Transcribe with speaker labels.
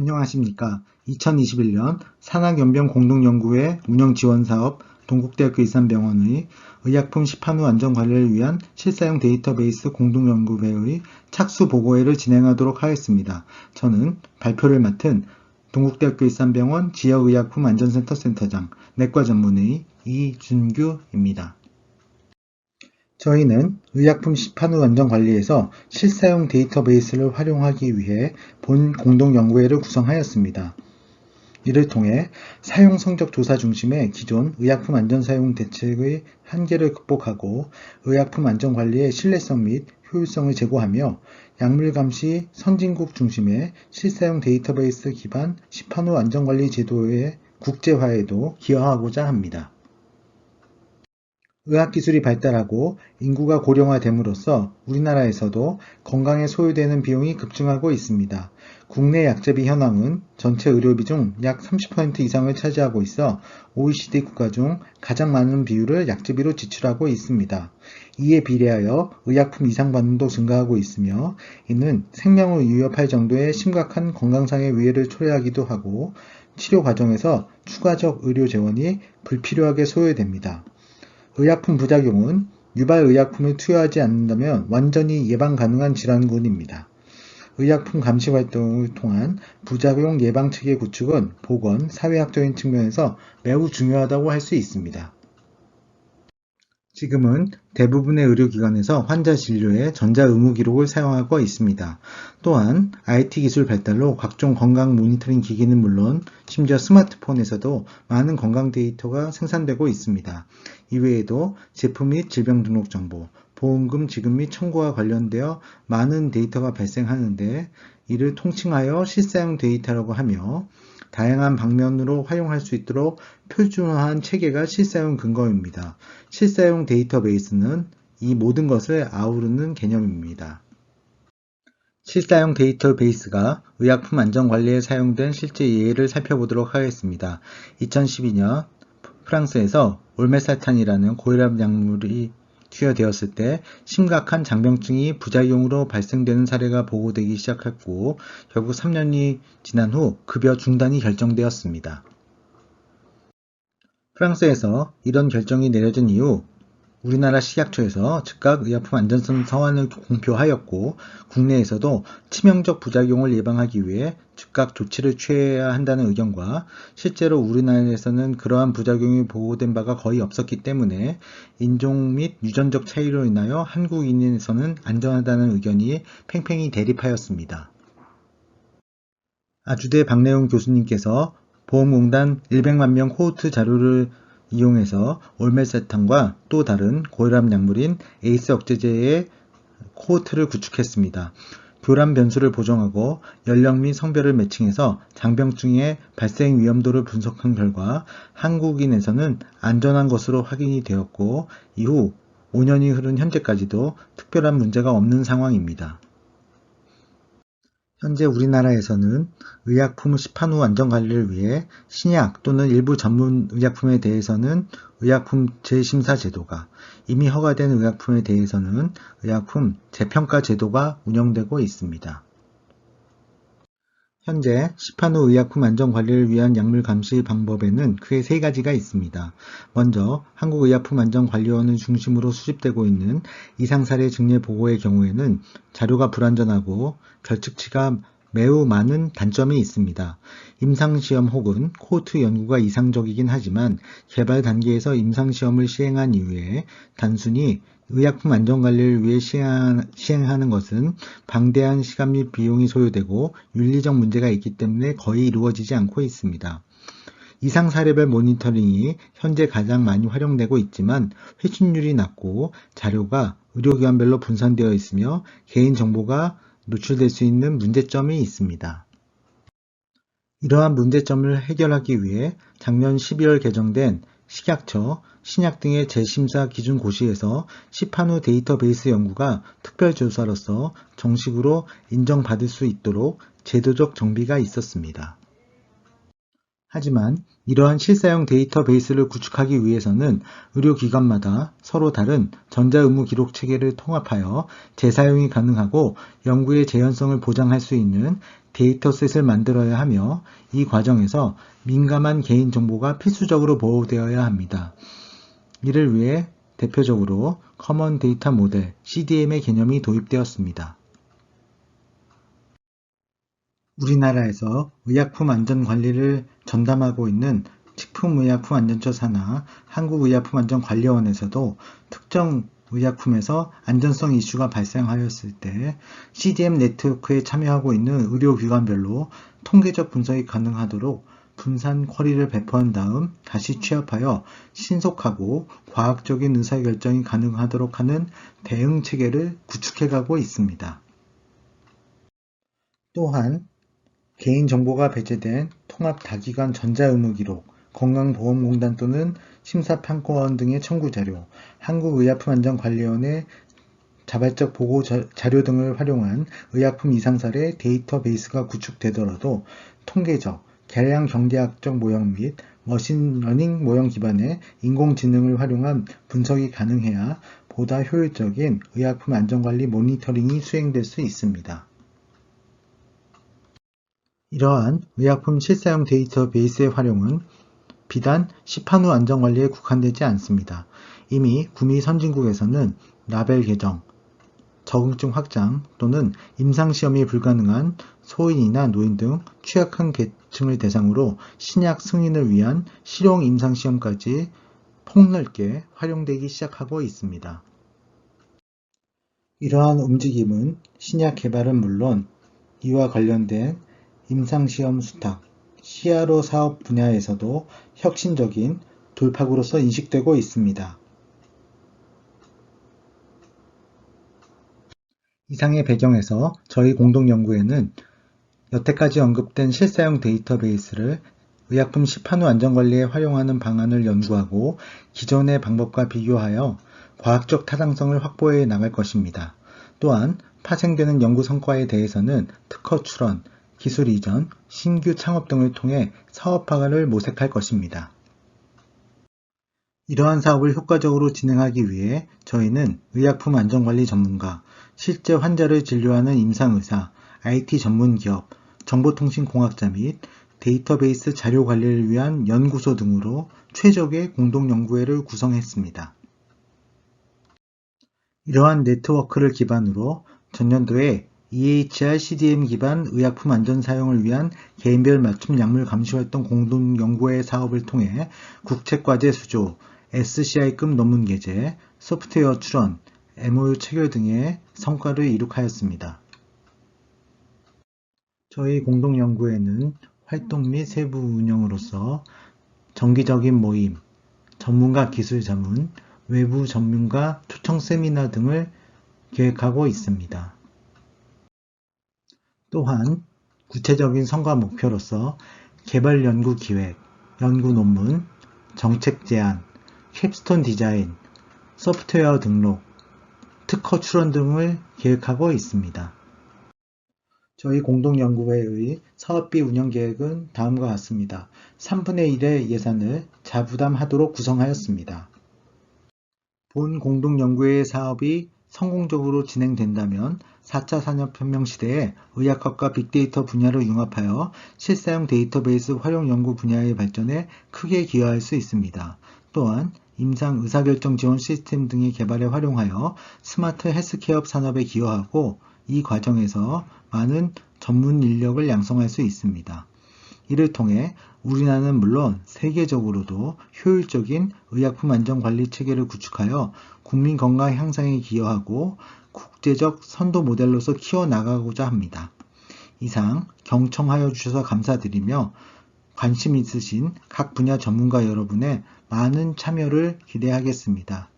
Speaker 1: 안녕하십니까. 2021년 산학연변 공동연구회 운영지원사업 동국대학교 이산병원의 의약품 시판후 안전관리를 위한 실사용 데이터베이스 공동연구회의 착수보고회를 진행하도록 하겠습니다. 저는 발표를 맡은 동국대학교 이산병원 지역의약품 안전센터 센터장 내과 전문의 이준규입니다. 저희는 의약품 시판후 안전관리에서 실사용 데이터베이스를 활용하기 위해 본 공동연구회를 구성하였습니다. 이를 통해 사용 성적 조사 중심의 기존 의약품 안전사용 대책의 한계를 극복하고 의약품 안전관리의 신뢰성 및 효율성을 제고하며 약물 감시 선진국 중심의 실사용 데이터베이스 기반 시판후 안전관리 제도의 국제화에도 기여하고자 합니다. 의학기술이 발달하고 인구가 고령화됨으로써 우리나라에서도 건강에 소요되는 비용이 급증하고 있습니다. 국내 약제비 현황은 전체 의료비 중 약 30% 이상을 차지하고 있어 OECD 국가 중 가장 많은 비율을 약제비로 지출하고 있습니다. 이에 비례하여 의약품 이상 반응도 증가하고 있으며 이는 생명을 위협할 정도의 심각한 건강상의 위해를 초래하기도 하고 치료 과정에서 추가적 의료 재원이 불필요하게 소요됩니다. 의약품 부작용은 유발의약품을 투여하지 않는다면 완전히 예방 가능한 질환군입니다. 의약품 감시 활동을 통한 부작용 예방 체계 구축은 보건, 사회학적인 측면에서 매우 중요하다고 할 수 있습니다. 지금은 대부분의 의료기관에서 환자 진료에 전자의무기록을 사용하고 있습니다. 또한 IT 기술 발달로 각종 건강 모니터링 기기는 물론 심지어 스마트폰에서도 많은 건강 데이터가 생산되고 있습니다. 이외에도 제품 및 질병 등록 정보, 보험금 지급 및 청구와 관련되어 많은 데이터가 발생하는데 이를 통칭하여 실사용 데이터라고 하며 다양한 방면으로 활용할 수 있도록 표준화한 체계가 실사용 근거입니다. 실사용 데이터베이스는 이 모든 것을 아우르는 개념입니다. 실사용 데이터베이스가 의약품 안전관리에 사용된 실제 예를 살펴보도록 하겠습니다. 2012년 프랑스에서 올메사탄이라는 고혈압 약물이 투여되었을 때 심각한 장병증이 부작용으로 발생되는 사례가 보고되기 시작했고 결국 3년이 지난 후 급여 중단이 결정되었습니다. 프랑스에서 이런 결정이 내려진 이후 우리나라 식약처에서 즉각 의약품 안전성 서한을 공표하였고 국내에서도 치명적 부작용을 예방하기 위해 즉각 조치를 취해야 한다는 의견과 실제로 우리나라에서는 그러한 부작용이 보고된 바가 거의 없었기 때문에 인종 및 유전적 차이로 인하여 한국인에서는 안전하다는 의견이 팽팽히 대립하였습니다. 아주대 박래훈 교수님께서 보험공단 100만 명 코호트 자료를 이용해서 올메사탄과 또 다른 고혈압 약물인 에이스 억제제의 코호트를 구축했습니다. 교란 변수를 보정하고 연령 및 성별을 매칭해서 장병증의 발생 위험도를 분석한 결과 한국인에서는 안전한 것으로 확인이 되었고 이후 5년이 흐른 현재까지도 특별한 문제가 없는 상황입니다. 현재 우리나라에서는 의약품 시판 후 안전관리를 위해 신약 또는 일부 전문 의약품에 대해서는 의약품 재심사 제도가, 이미 허가된 의약품에 대해서는 의약품 재평가 제도가 운영되고 있습니다. 현재 시판 후 의약품 안전관리를 위한 약물 감시 방법에는 크게 세 가지가 있습니다. 먼저 한국의약품안전관리원을 중심으로 수집되고 있는 이상사례 증례 보고의 경우에는 자료가 불완전하고 결측치가 매우 많은 단점이 있습니다. 임상시험 혹은 코호트 연구가 이상적이긴 하지만 개발 단계에서 임상시험을 시행한 이후에 단순히 의약품 안전관리를 위해 시행하는 것은 방대한 시간 및 비용이 소요되고 윤리적 문제가 있기 때문에 거의 이루어지지 않고 있습니다. 이상 사례별 모니터링이 현재 가장 많이 활용되고 있지만 회신율이 낮고 자료가 의료기관별로 분산되어 있으며 개인정보가 노출될 수 있는 문제점이 있습니다. 이러한 문제점을 해결하기 위해 작년 12월 개정된 식약처, 신약 등의 재심사 기준 고시에서 시판 후 데이터베이스 연구가 특별조사로서 정식으로 인정받을 수 있도록 제도적 정비가 있었습니다. 하지만 이러한 실사용 데이터베이스를 구축하기 위해서는 의료기관마다 서로 다른 전자의무 기록 체계를 통합하여 재사용이 가능하고 연구의 재현성을 보장할 수 있는 데이터셋을 만들어야 하며 이 과정에서 민감한 개인정보가 필수적으로 보호되어야 합니다. 이를 위해 대표적으로 커먼 데이터 모델 CDM의 개념이 도입되었습니다. 우리나라에서 의약품 안전 관리를 전담하고 있는 식품의약품안전처 산하 한국의약품안전관리원에서도 특정 의약품에서 안전성 이슈가 발생하였을 때 CDM 네트워크에 참여하고 있는 의료기관별로 통계적 분석이 가능하도록 분산 쿼리를 배포한 다음 다시 취합하여 신속하고 과학적인 의사결정이 가능하도록 하는 대응 체계를 구축해가고 있습니다. 또한 개인정보가 배제된 통합 다기관 전자의무기록, 건강보험공단 또는 심사평가원 등의 청구자료, 한국의약품안전관리원의 자발적 보고 자료 등을 활용한 의약품 이상 사례 데이터베이스가 구축되더라도 통계적, 계량 경제학적 모형 및 머신러닝 모형 기반의 인공지능을 활용한 분석이 가능해야 보다 효율적인 의약품 안전관리 모니터링이 수행될 수 있습니다. 이러한 의약품 실사용 데이터베이스의 활용은 비단 시판후 안전관리에 국한되지 않습니다. 이미 구미 선진국에서는 라벨 개정, 적응증 확장 또는 임상시험이 불가능한 소인이나 노인 등 취약한 계층을 대상으로 신약 승인을 위한 실용 임상시험까지 폭넓게 활용되기 시작하고 있습니다. 이러한 움직임은 신약 개발은 물론 이와 관련된 임상시험 수탁, CRO 사업 분야에서도 혁신적인 돌파구로서 인식되고 있습니다. 이상의 배경에서 저희 공동연구에는 여태까지 언급된 실사용 데이터베이스를 의약품 시판 후 안전관리에 활용하는 방안을 연구하고 기존의 방법과 비교하여 과학적 타당성을 확보해 나갈 것입니다. 또한 파생되는 연구 성과에 대해서는 특허 출원, 기술 이전, 신규 창업 등을 통해 사업화를 모색할 것입니다. 이러한 사업을 효과적으로 진행하기 위해 저희는 의약품 안전관리 전문가, 실제 환자를 진료하는 임상의사, IT 전문기업, 정보통신공학자 및 데이터베이스 자료 관리를 위한 연구소 등으로 최적의 공동연구회를 구성했습니다. 이러한 네트워크를 기반으로 전년도에 EHR CDM 기반 의약품 안전 사용을 위한 개인별 맞춤 약물 감시활동 공동연구회 사업을 통해 국책과제 수조, SCI급 논문 게재, 소프트웨어 출원, MOU 체결 등의 성과를 이룩하였습니다. 저희 공동연구회는 활동 및 세부 운영으로서 정기적인 모임, 전문가 기술 자문, 외부 전문가 초청 세미나 등을 계획하고 있습니다. 또한 구체적인 성과 목표로서 개발 연구 기획, 연구 논문, 정책 제안, 캡스톤 디자인, 소프트웨어 등록, 특허 출원 등을 계획하고 있습니다. 저희 공동연구회의 사업비 운영 계획은 다음과 같습니다. 3분의 1의 예산을 자부담하도록 구성하였습니다. 본 공동연구회의 사업이 성공적으로 진행된다면 4차 산업혁명 시대에 의학학과 빅데이터 분야를 융합하여 실사용 데이터베이스 활용 연구 분야의 발전에 크게 기여할 수 있습니다. 또한 임상 의사결정 지원 시스템 등의 개발에 활용하여 스마트 헬스케어 산업에 기여하고 이 과정에서 많은 전문 인력을 양성할 수 있습니다. 이를 통해 우리나라는 물론 세계적으로도 효율적인 의약품 안전관리 체계를 구축하여 국민 건강 향상에 기여하고 국제적 선도 모델로서 키워나가고자 합니다. 이상 경청하여 주셔서 감사드리며 관심 있으신 각 분야 전문가 여러분의 많은 참여를 기대하겠습니다.